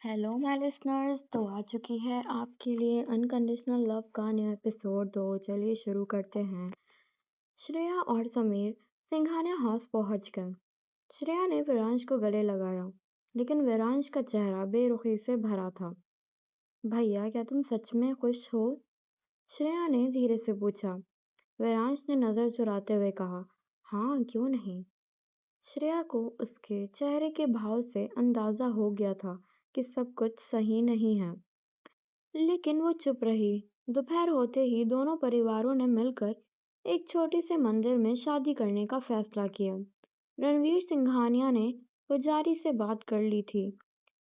Hello my listeners. तो आ चुकी है आपके लिए अनकंडीशनल लव का न्यू एपिसोड। तो चलिए शुरू करते हैं। श्रेया और समीर सिंघानिया हाउस पहुंच गए। श्रेया ने विरांश को गले लगाया, लेकिन विरांश का चेहरा बेरुखी से भरा था। भैया, क्या तुम सच में खुश हो? श्रेया ने धीरे से पूछा। विरांश ने नजर चुराते हुए कहा, हाँ, क्यों नहीं। श्रेया को उसके चेहरे के भाव से अंदाजा हो गया था कि सब कुछ सही नहीं है, लेकिन वो चुप रही। दोपहर होते ही दोनों परिवारों ने मिलकर एक छोटे से मंदिर में शादी करने का फैसला किया। रणवीर सिंघानिया ने पुजारी से बात कर ली थी।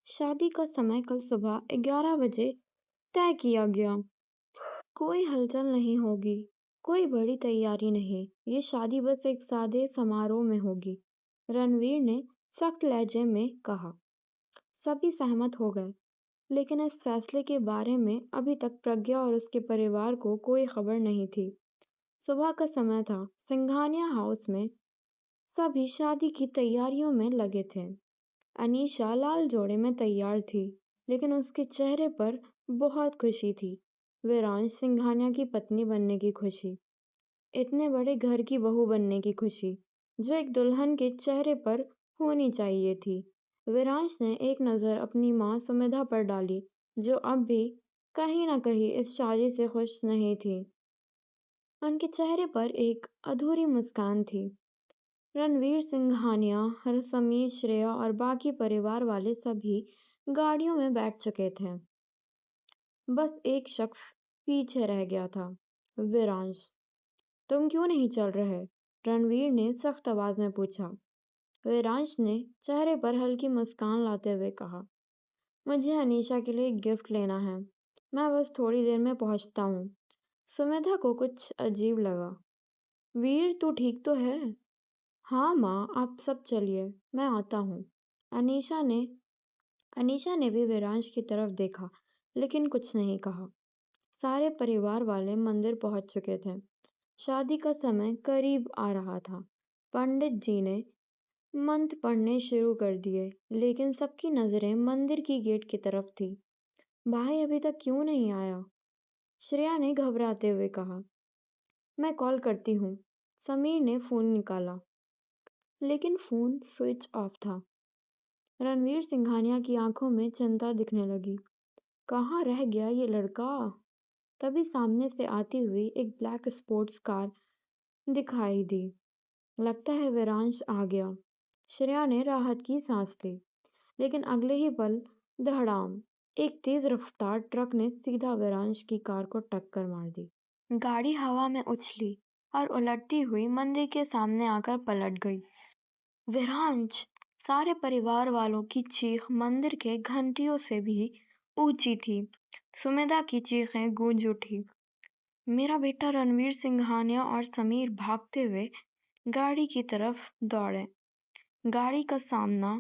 शादी का समय कल सुबह 11 बजे तय किया गया। कोई हलचल नहीं होगी, कोई बड़ी तैयारी नहीं। ये शादी बस एक सादे समारोह में होगी, रणवीर ने सख्त लहजे में कहा। सभी सहमत हो गए, लेकिन इस फैसले के बारे में अभी तक प्रज्ञा और उसके परिवार को कोई खबर नहीं थी। सुबह का समय था। सिंघानिया हाउस में सभी शादी की तैयारियों में लगे थे। अनीशा लाल जोड़े में तैयार थी, लेकिन उसके चेहरे पर बहुत खुशी थी। विरांश सिंघानिया की पत्नी बनने की खुशी, इतने बड़े घर की बहू बनने की खुशी, जो एक दुल्हन के चेहरे पर होनी चाहिए थी। विरांश ने एक नज़र अपनी माँ सुमिधा पर डाली, जो अब भी कहीं न कहीं इस शादी से खुश नहीं थी। उनके चेहरे पर एक अधूरी मुस्कान थी। रणवीर सिंघानिया, समीर, श्रेया और बाकी परिवार वाले सभी गाड़ियों में बैठ चुके थे। बस एक शख्स पीछे रह गया था, विरांश। तुम क्यों नहीं चल रहे? रणवीर ने सख्त आवाज में पूछा। विरांश ने चेहरे पर हल्की मुस्कान लाते हुए कहा, मुझे अनीशा के लिए एक गिफ्ट लेना है। मैं बस थोड़ी देर में पहुंचता हूँ। सुमेधा को कुछ अजीब लगा। वीर, तू ठीक तो है? हाँ माँ, आप सब चलिए, मैं आता हूँ। अनीशा ने अनीशा ने भी विरांश की तरफ देखा, लेकिन कुछ नहीं कहा। सारे परिवार वाले मंदिर पहुंच चुके थे। शादी का समय करीब आ रहा था। पंडित जी ने मंत्र पढ़ने शुरू कर दिए, लेकिन सबकी नजरें मंदिर की गेट की तरफ थी। भाई अभी तक क्यों नहीं आया? श्रेया ने घबराते हुए कहा। मैं कॉल करती हूँ। समीर ने फोन निकाला, लेकिन फोन स्विच ऑफ था। रणवीर सिंघानिया की आंखों में चिंता दिखने लगी। कहाँ रह गया ये लड़का? तभी सामने से आती हुई एक ब्लैक स्पोर्ट्स कार दिखाई दी। लगता है विरांश आ गया। श्रेया ने राहत की सांस ली, लेकिन अगले ही पल धड़ाम, एक तेज रफ्तार ट्रक ने सीधा विरांश की कार को टक्कर मार दी। गाड़ी हवा में उछली और उलटती हुई मंदिर के सामने आकर पलट गई। विरांश! सारे परिवार वालों की चीख मंदिर के घंटियों से भी ऊंची थी। सुमेधा की चीखें गूंज उठी। मेरा बेटा! रणवीर सिंघानिया और समीर भागते हुए गाड़ी की तरफ दौड़े। गाड़ी का सामना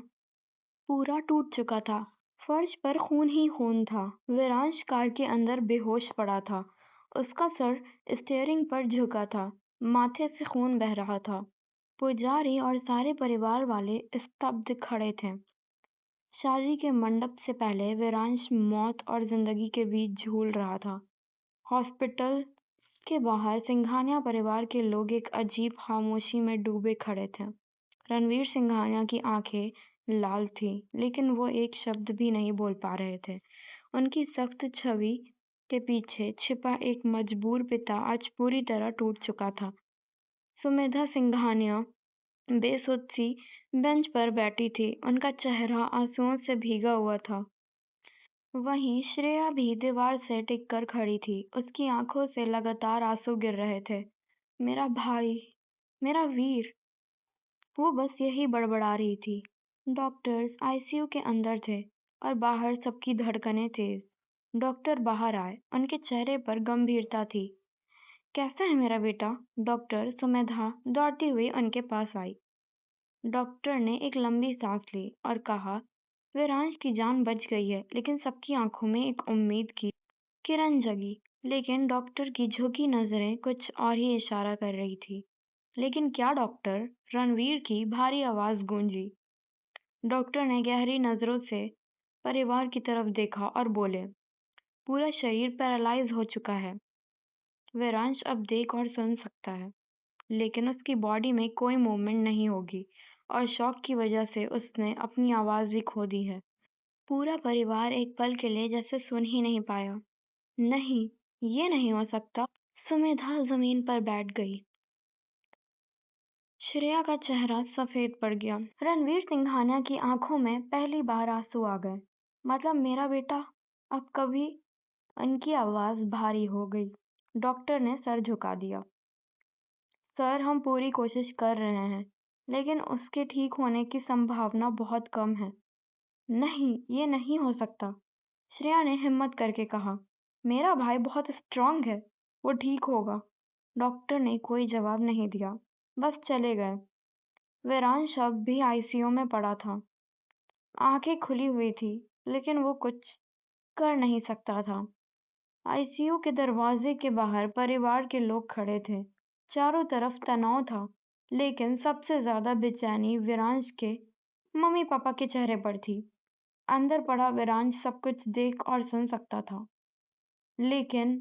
पूरा टूट चुका था। फर्श पर खून ही खून था। विरांश कार के अंदर बेहोश पड़ा था। उसका सर स्टीयरिंग पर झुका था। माथे से खून बह रहा था। पुजारी और सारे परिवार वाले स्तब्ध खड़े थे। शादी के मंडप से पहले विरांश मौत और जिंदगी के बीच झूल रहा था। हॉस्पिटल के बाहर सिंघानिया परिवार के लोग एक अजीब खामोशी में डूबे खड़े थे। रणवीर सिंघानिया की आंखें लाल थीं, लेकिन वो एक शब्द भी नहीं बोल पा रहे थे। उनकी सख्त छवि के पीछे छिपा एक मजबूर पिता आज पूरी तरह टूट चुका था। सुमेधा सिंघानिया बेसुध सी बेंच पर बैठी थी। उनका चेहरा आंसुओं से भीगा हुआ था। वहीं श्रेया भी दीवार से टिककर खड़ी थी। उसकी आंखों से लगातार आंसू गिर रहे थे। मेरा भाई, मेरा वीर! वो बस यही बड़बड़ा रही थी। डॉक्टर्स आईसीयू के अंदर थे और बाहर सबकी धड़कनें तेज। डॉक्टर बाहर आए। उनके चेहरे पर गंभीरता थी। कैसा है मेरा बेटा? डॉक्टर सुमेधा दौड़ती हुई उनके पास आई। डॉक्टर ने एक लंबी सांस ली और कहा, विरांश की जान बच गई है। लेकिन सबकी आंखों में एक उम्मीद की किरण जगी। लेकिन डॉक्टर की झुकी नजरें कुछ और ही इशारा कर रही थी। लेकिन क्या डॉक्टर? रणवीर की भारी आवाज गूंजी। डॉक्टर ने गहरी नजरों से परिवार की तरफ देखा और बोले, पूरा शरीर पैरालाइज हो चुका है। विरांश अब देख और सुन सकता है, लेकिन उसकी बॉडी में कोई मूवमेंट नहीं होगी और शॉक की वजह से उसने अपनी आवाज भी खो दी है। पूरा परिवार एक पल के लिए जैसे सुन ही नहीं पाया। नहीं, ये नहीं हो सकता। सुमेधा जमीन पर बैठ गई। श्रेया का चेहरा सफेद पड़ गया। रणवीर सिंघानिया की आंखों में पहली बार आंसू आ गए। मतलब मेरा बेटा अब कभी। उनकी आवाज भारी हो गई। डॉक्टर ने सर झुका दिया। सर, हम पूरी कोशिश कर रहे हैं, लेकिन उसके ठीक होने की संभावना बहुत कम है। नहीं, ये नहीं हो सकता। श्रेया ने हिम्मत करके कहा, मेरा भाई बहुत स्ट्रांग है, वो ठीक होगा। डॉक्टर ने कोई जवाब नहीं दिया, बस चले गए। विरांश अब भी आईसीयू में पड़ा था। आंखें खुली हुई थी, लेकिन वो कुछ कर नहीं सकता था। आईसीयू के दरवाजे के बाहर परिवार के लोग खड़े थे। चारों तरफ तनाव था, लेकिन सबसे ज्यादा बेचैनी विरांश के मम्मी पापा के चेहरे पर थी। अंदर पड़ा विरांश सब कुछ देख और सुन सकता था, लेकिन